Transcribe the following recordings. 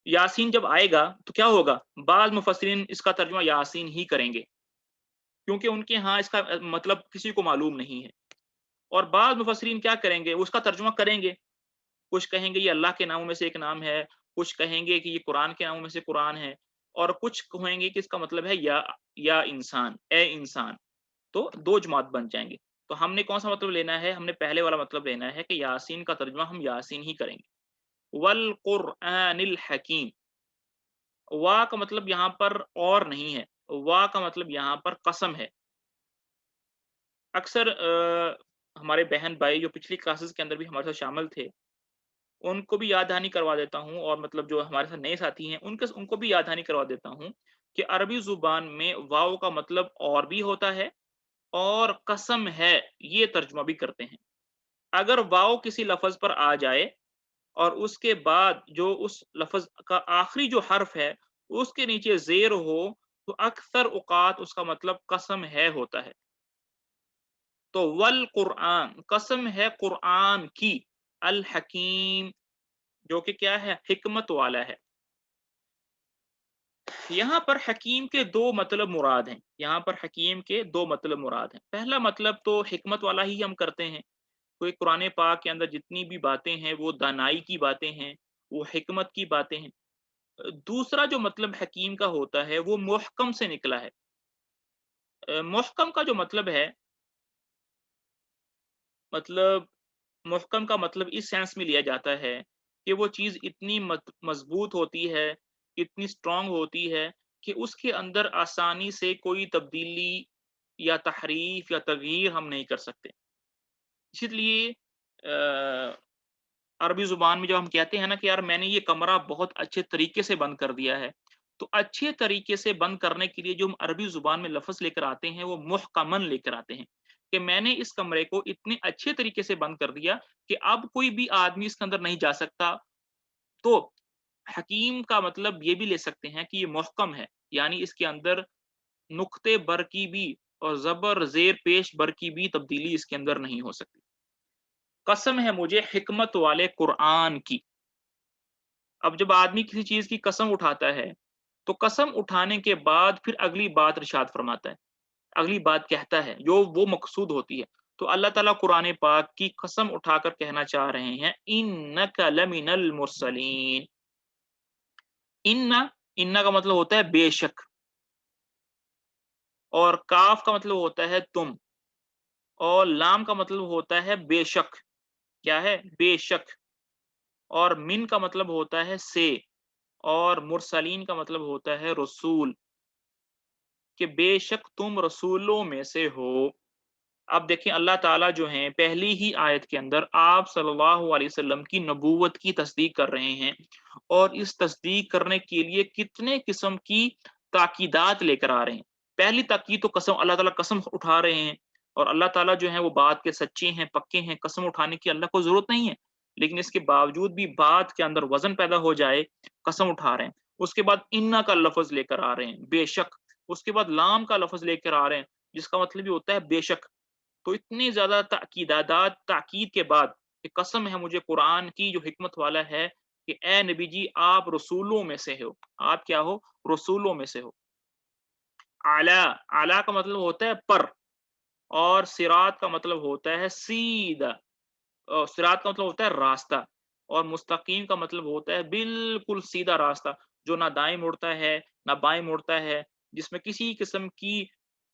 यासीन जब आएगा तो क्या होगा, बाज़ मुफस्सिरीन इसका तर्जुमा यासीन ही करेंगे, क्योंकि उनके यहाँ इसका मतलब किसी को मालूम नहीं है। और बाज़ मुफस्सिरीन क्या करेंगे, उसका तर्जुमा करेंगे। कुछ कहेंगे ये अल्लाह के नामों में से एक नाम है, कुछ कहेंगे कि ये कुरान के नामों में से कुरान है, और कुछ कहेंगे कि इसका मतलब है या इंसान, ए इंसान। तो 2 जमात बन जाएँगे। तो हमने कौन-सा मतलब लेना है? हमने पहले वाला मतलब लेना है कि यासीन का तर्जुमा हम यासीन ही करेंगे। वल क़ुरआनिल हकीम, वा का मतलब यहाँ पर और नहीं है, वा का मतलब यहाँ पर कसम है। अक्सर हमारे बहन-भाई जो पिछली क्लासेस के अंदर भी हमारे साथ शामिल थे, उनको भी याद दहानी करवा देता हूँ, और मतलब जो हमारे साथ नए साथी हैं, उनको भी याद दहानी करवा देता हूँ कि अरबी ज़ुबान में वाव का मतलब और भी होता है, और कसम है, ये तर्जुमा भी करते हैं। अगर वाव किसी लफ़्ज़ पर आ जाए और उसके बाद जो उस लफ़्ज़ का आखिरी जो हर्फ है, उसके नीचे ज़ेर हो, तो अक्सर औक़ात उसका मतलब कसम है होता है। तो वल क़ुरआन, कसम है क़ुरआन की, अल हकीम, जो कि क्या है, हिकमत वाला है। यहाँ पर हकीम के 2 मतलब मुराद हैं। यहाँ पर हकीम के 2 मतलब मुराद हैं। पहला मतलब तो हिकमत वाला ही हम करते हैं। कोई कुरान पाक के अंदर जितनी भी बातें हैं, वो दानाई की बातें हैं, वो हिकमत की बातें हैं। दूसरा जो मतलब हकीम का होता है, वो मुहकम से निकला है। मुहकम का जो मतलब है, मतलब मुहकम का मतलब इस सेंस में लिया जाता है कि वो चीज़ इतनी मज़बूत होती है, इतनी स्ट्रॉन्ग होती है कि उसके अंदर आसानी से कोई तब्दीली या तहरीफ या तग़यीर हम नहीं कर सकते। इसीलिए अरबी ज़ुबान में जब हम कहते हैं ना कि यार मैंने ये कमरा बहुत अच्छे तरीके से बंद कर दिया है, तो अच्छे तरीके से बंद करने के लिए जो हम अरबी ज़ुबान में लफ़्ज़ लेकर आते हैं, वो मुहकमन लेकर आते हैं, कि मैंने इस कमरे को इतने अच्छे तरीके से बंद कर दिया कि अब कोई भी आदमी इसके अंदर नहीं जा सकता। तो हकीम का मतलब ये भी ले सकते हैं कि ये मुहकम है, यानी इसके अंदर नुक्ते बर की भी और ज़बर, ज़ेर, पेश बर की भी तब्दीली इसके अंदर नहीं हो सकती। कसम है मुझे हिकमत वाले कुरआन की। अब जब आदमी किसी चीज़ की कसम उठाता है, तो कसम उठाने के बाद फिर अगली बात इरशाद फरमाता है, अगली बात कहता है, जो वो मकसूद होती है। तो अल्लाह ताला कुरान पाक की कसम उठाकर कहना चाह रहे हैं, इन्नका लमिनल मुरसलीन। इन्ना, इन्ना का मतलब होता है बेशक, और काफ का मतलब होता है तुम, और लाम का मतलब होता है बेशक। क्या है? बेशक। और मिन का मतलब होता है से, और मुरसलीन का मतलब होता है रसूल, कि बेशक तुम रसूलों में से हो। अब देखिए अल्लाह ताला जो हैं पहली ही आयत के अंदर आप सल्लल्लाहु अलैहि वसल्लम की नबूवत की तस्दीक कर रहे हैं, और इस तस्दीक करने के लिए कितने किस्म की ताकीदात लेकर आ रहे हैं। पहली ताकीद तो कसम, अल्लाह ताला कसम उठा रहे हैं, और अल्लाह ताला जो है वो बात के सच्चे हैं, पक्के हैं, कसम उठाने की अल्लाह को ज़रूरत नहीं है। लेकिन इसके बावजूद भी बात के अंदर वज़न पैदा हो जाए, कसम उठा रहे हैं। उसके बाद इन्ना का लफ़्ज़ लेकर आ रहे हैं, बेशक। उसके बाद लाम का लफ़्ज़ लेकर आ रहे हैं, जिसका मतलब ये होता है बेशक। तो इतनी ज़्यादा ताकीद के बाद कि कसम है मुझे कुरान की जो हिकमत वाला है, कि ए नबी जी आप रसूलों में से हो। आप क्या हो? रसूलों में से हो। आला, आला का मतलब होता है पर, और सिरात का मतलब होता है सीधा। सिरात का मतलब होता है रास्ता, और मुस्तकीम का मतलब होता है बिल्कुल सीधा रास्ता, जो ना दाएँ मुड़ता है, ना बाएँ मुड़ता है, जिसमें किसी किस्म की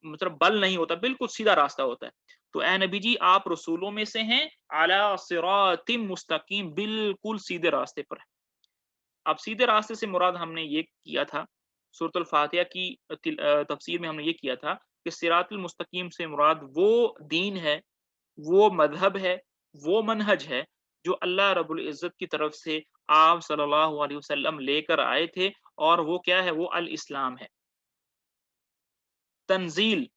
मतलब बल नहीं होता, बिल्कुल सीधा रास्ता होता है। तो ए नबी जी आप रसूलों में से हैं, अला सिरातिम मुस्तकीम, बिल्कुल सीधे रास्ते पर हैं। अब सीधे रास्ते से मुराद हमने ये किया था, सूरत अल-फातिहा की तफसीर में हमने ये किया था कि सिरातुल मुस्तकीम से मुराद वो दीन है, वो मज़हब है, वो मनहज है, जो अल्लाह रब्बुल इज़्ज़त की तरफ से आप सल्लल्लाहु अलैहि वसल्लम लेकर आए थे, और वो क्या है? वो अल इस्लाम है। तंज़ील,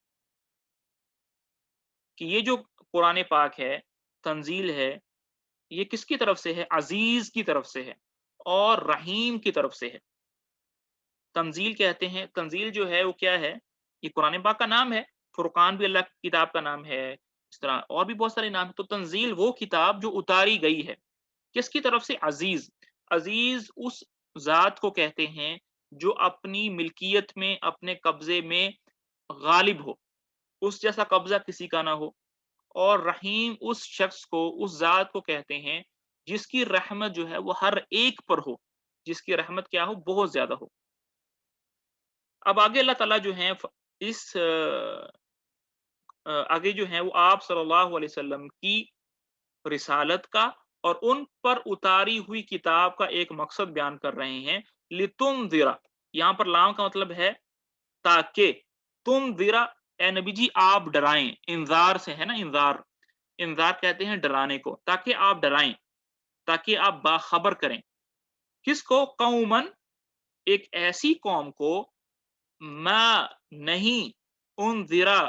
कि ये जो कुरान पाक है, तंज़ील है, ये किसकी तरफ से है? अज़ीज़ की तरफ से है, और रहीम की तरफ से है। तंज़ील कहते हैं, तंज़ील जो है वो क्या है? ये कुरान पाक का नाम है, फुरक़ान भी अल्लाह की किताब का नाम है, इस तरह और भी बहुत सारे नाम हैं। तो तंज़ील वो किताब जो उतारी गई है, किसकी तरफ से? अज़ीज़। अज़ीज़ उस ذات کو کہتے ہیں جو اپنی ملکیت میں اپنے قبضے میں غالب ہو، اس جیسا قبضہ کسی کا نہ ہو، اور رحیم اس شخص کو، اس ذات کو کہتے ہیں جس کی رحمت جو ہے وہ ہر ایک پر ہو، جس کی رحمت کیا ہو، بہت زیادہ ہو۔ اب آگے اللہ تعالیٰ جو ہے اس آگے جو ہے وہ آپ صلی اللہ علیہ وسلم کی رسالت کا اور ان پر اتاری ہوئی کتاب کا ایک مقصد بیان کر رہے ہیں۔ لِتُنذِرَ، یہاں پر لام کا مطلب ہے تاکہ، تم ذرا اے نبی جی آپ ڈرائیں، انذار سے ہے نا، انذار، انذار کہتے ہیں ڈرانے کو، تاکہ آپ ڈرائیں، تاکہ آپ باخبر کریں، کس کو، قومن، ایک ایسی قوم کو، ما نہیں، انذرا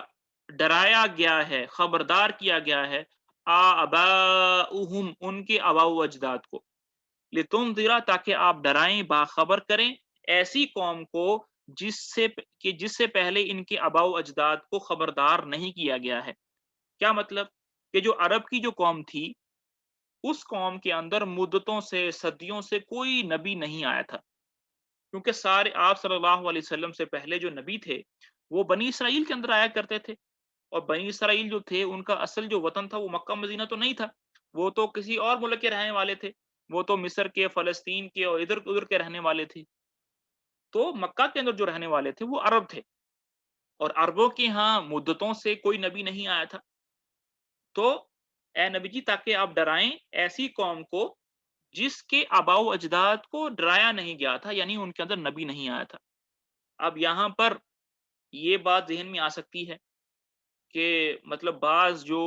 ڈرایا گیا ہے، خبردار کیا گیا ہے، آباؤہم ان کے آباء و اجداد کو، لتنذرا تاکہ آپ ڈرائیں، باخبر کریں ایسی قوم کو جس سے پہلے ان کے آباء و اجداد کو خبردار نہیں کیا گیا ہے۔ کیا مطلب، کہ جو عرب کی جو قوم تھی، اس قوم کے اندر مدتوں سے، صدیوں سے کوئی نبی نہیں آیا تھا، کیونکہ سارے آپ صلی اللہ علیہ وسلم سے پہلے جو نبی تھے وہ بنی اسرائیل کے اندر آیا کرتے تھے، اور بنی اسرائیل جو تھے ان کا اصل جو وطن تھا وہ مکہ مدینہ تو نہیں تھا، وہ تو کسی اور ملک کے رہنے والے تھے، وہ تو مصر کے، فلسطین کے اور ادھر ادھر کے رہنے والے تھے۔ تو مکہ کے اندر جو رہنے والے تھے وہ عرب تھے، اور عربوں کے ہاں مدتوں سے کوئی نبی نہیں آیا تھا۔ تو اے نبی جی تاکہ آپ ڈرائیں ایسی قوم کو جس کے آباء و اجداد کو ڈرایا نہیں گیا تھا، یعنی ان کے اندر نبی نہیں آیا تھا۔ اب یہاں پر یہ بات ذہن میں آ سکتی ہے کہ مطلب بعض جو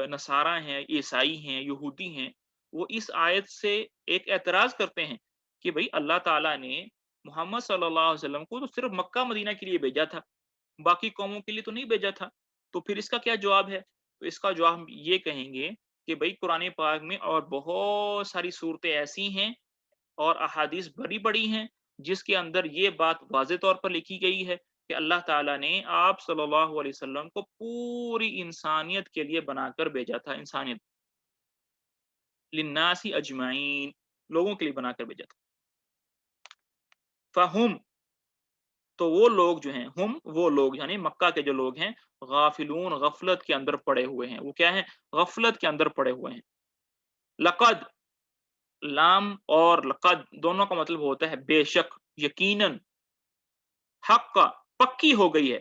نصارہ ہیں، عیسائی ہیں، یہودی ہیں، وہ اس آیت سے ایک اعتراض کرتے ہیں کہ بھئی اللہ تعالیٰ نے محمد صلی اللہ علیہ وسلم کو تو صرف مکہ مدینہ کے لیے بھیجا تھا، باقی قوموں کے لیے تو نہیں بھیجا تھا، تو پھر اس کا کیا جواب ہے؟ تو اس کا جواب ہم یہ کہیں گے کہ بھئی قرآن پاک میں اور بہت ساری صورتیں ایسی ہیں اور احادیث بڑی بڑی ہیں جس کے اندر یہ بات واضح طور پر لکھی گئی ہے کہ اللہ تعالیٰ نے آپ صلی اللہ علیہ وسلم کو پوری انسانیت کے لیے بنا کر بھیجا تھا، انسانیت، للناس اجمعین، لوگوں کے لیے بنا کر بھیجا تھا۔ فہم، تو وہ لوگ جو ہیں، ہم وہ لوگ یعنی مکہ کے جو لوگ ہیں، غافلون غفلت کے اندر پڑے ہوئے ہیں، وہ کیا ہیں، غفلت کے اندر پڑے ہوئے ہیں۔ لقد، لام اور لقد دونوں کا مطلب ہوتا ہے بے شک، یقیناً، حق کا، پکی ہو گئی ہے،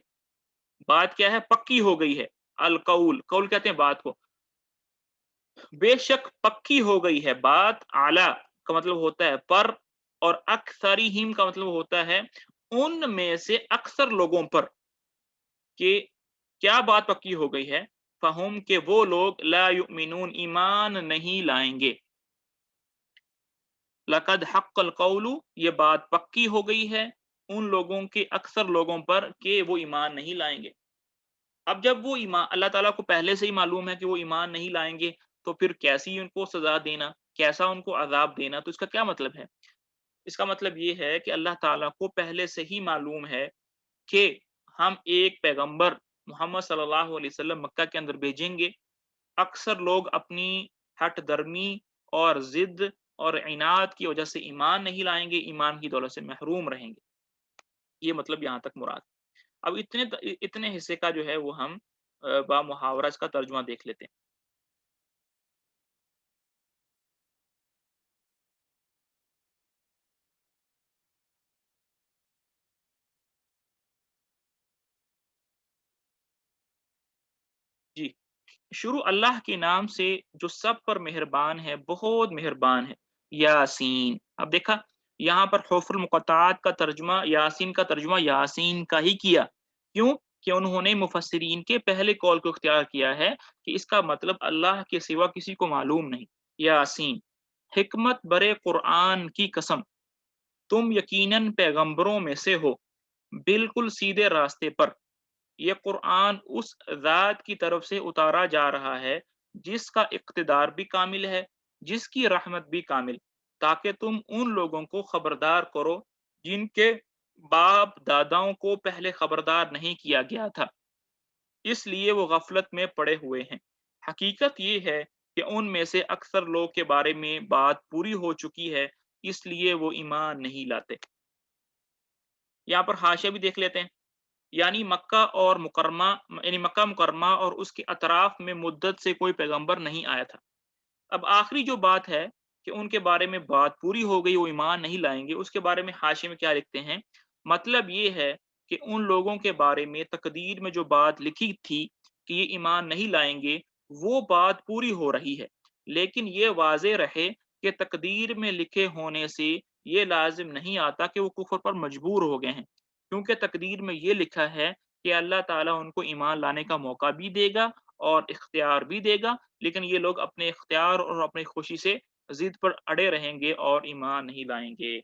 بات کیا ہے، پکی ہو گئی ہے، القول، قول کہتے ہیں بات کو، بے شک پکی ہو گئی ہے بات، اعلی کا مطلب ہوتا ہے پر، اور اکثرہم کا مطلب ہوتا ہے ان میں سے اکثر لوگوں پر، کہ کیا بات پکی ہو گئی ہے، فہم کہ وہ لوگ لا یؤمنون ایمان نہیں لائیں گے، لقد حق القول یہ بات پکی ہو گئی ہے ان لوگوں کے، اکثر لوگوں پر، کہ وہ ایمان نہیں لائیں گے۔ اب جب وہ ایمان، اللہ تعالیٰ کو پہلے سے ہی معلوم ہے کہ وہ ایمان نہیں لائیں گے، تو پھر کیسی ان کو سزا دینا، کیسا ان کو عذاب دینا، تو اس کا کیا مطلب ہے؟ اس کا مطلب یہ ہے کہ اللہ تعالیٰ کو پہلے سے ہی معلوم ہے کہ ہم ایک پیغمبر محمد صلی اللہ علیہ وسلم مکہ کے اندر بھیجیں گے، اکثر لوگ اپنی ہٹ درمی اور ضد اور عناد کی وجہ سے ایمان نہیں لائیں گے، ایمان کی دولت سے محروم رہیں گے، یہ مطلب یہاں تک مراد۔ اب اتنے حصے کا جو ہے وہ ہم با محاورہ اس کا ترجمہ دیکھ لیتے ہیں۔ جی، شروع اللہ کے نام سے جو سب پر مہربان ہے، بہت مہربان ہے، یاسین۔ اب دیکھا یہاں پر حروف المقطعات کا ترجمہ، یاسین کا ترجمہ یاسین کا ہی کیا، کیوں کہ انہوں نے مفسرین کے پہلے قول کو اختیار کیا ہے کہ اس کا مطلب اللہ کے سوا کسی کو معلوم نہیں، یاسین، حکمت برے قرآن کی قسم، تم یقیناً پیغمبروں میں سے ہو، بالکل سیدھے راستے پر، یہ قرآن اس ذات کی طرف سے اتارا جا رہا ہے جس کا اقتدار بھی کامل ہے، جس کی رحمت بھی کامل، تاکہ تم ان لوگوں کو خبردار کرو جن کے باپ داداؤں کو پہلے خبردار نہیں کیا گیا تھا، اس لیے وہ غفلت میں پڑے ہوئے ہیں۔ حقیقت یہ ہے کہ ان میں سے اکثر لوگ کے بارے میں بات پوری ہو چکی ہے، इसलिए वो ईमान नहीं लाते। यहाँ पर हाशिया भी देख लेते हैं। यानी मक्का और मुकरमा यानी मक्का मुकरमा और उसके अतराफ में मुद्दत से कोई पैगंबर नहीं आया था। अब आखिरी जो बात है कि उनके बारे में बात पूरी हो गई, वो ईमान नहीं लाएंगे, उसके बारे में हाशिए में क्या लिखते हैं? मतलब ये है कि उन लोगों के बारे में तकदीर में जो बात लिखी थी कि ये ईमान नहीं लाएंगे, वो बात पूरी हो रही है। लेकिन ये वाज़ेह रहे कि तकदीर में लिखे होने से ये लाज़िम नहीं आता कि वो कुफ़्र पर मजबूर हो गए हैं। क्योंकि तकदीर में ये लिखा है कि अल्लाह ताला उनको ईमान लाने का मौका भी देगा और इख्तियार भी देगा, लेकिन ये लोग अपने इख्तियार और अपनी खुशी से ज़िद पर अड़े रहेंगे और ईमान नहीं लाएँगे।